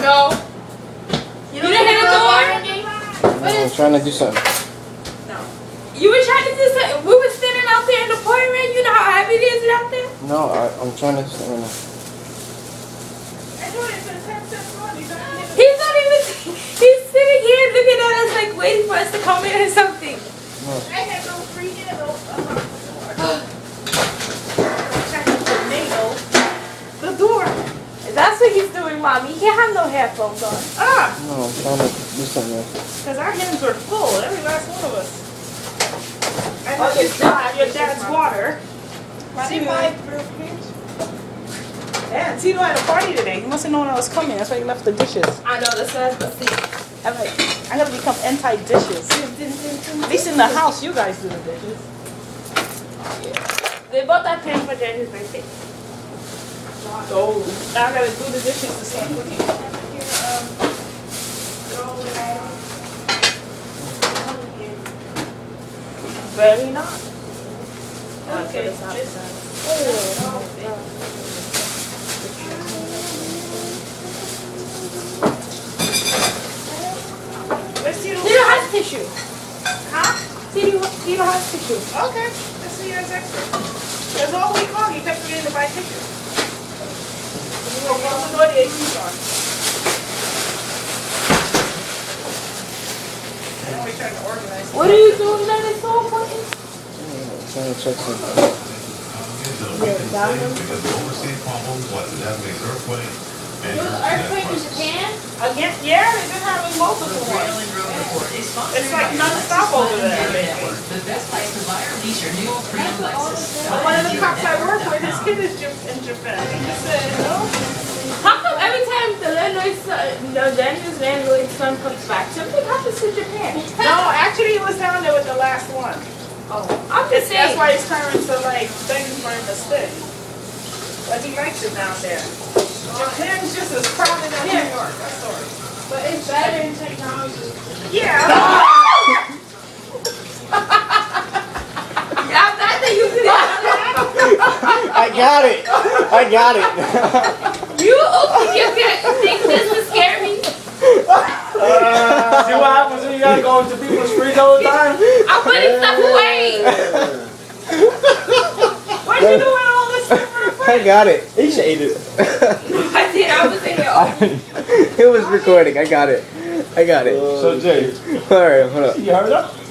No. You didn't hit the door? I was trying to do something. No. You were trying to do something? We were sitting out there in the pouring rain. You know how heavy it is out there? No, I'm trying to do something right now. He's not even, he's sitting here looking at us like waiting for us to come in or something. No. I have no free hand the door. That's what he's doing, Mom. He can't have no headphones on. Ah, No, I'm trying to do something else. because our hands are full, every last one of us. I know you still have your dad's water. See my Yeah, Tito had a party today. He must have known I was coming. That's why he left the dishes. I know, that's what the seat. I gotta become anti-dishes. At least in the house, you guys do the dishes. They both are paying for Jenny's birthday. So now I gotta do the dishes to start cooking. Very not. Okay. Let's see. Tito has tissue. Huh? Tito has tissue. Okay. Let's see your extra. That's all we call. He kept forgetting to buy tissue. We'll close the door. The AC's on. I'm always trying to organize. What are you doing that is so important? I'm trying to check something. Because the overseas problems, what, did that make earthquake? There was an earthquake in Japan? Again? Yeah, they've been having multiple ones. It's like non-stop over there. The best place to buy or lease your new premium Lexus. One of the cops I work with, his kid is in Japan. He just said, no. How come every time the landlord's son, Daniel's landlord's son comes back, something happens to Japan? No, actually he was down there with the last one. Oh, I'm just saying. That's why his parents are like begging for him to stay. But he likes it down there. Japan's just as crowded as New York. That's all. But it's better in technology. Yeah. I'm glad that you did it. I got it. I got it. You open your think this would scare me? See what happens when you gotta go into people's streets all the time? I'm putting stuff away. What you doing all this stuff? I got it. He should eat it. I did. I was in here. It was recording. I got it. I got it. So Jay, All right, hold up. you heard her?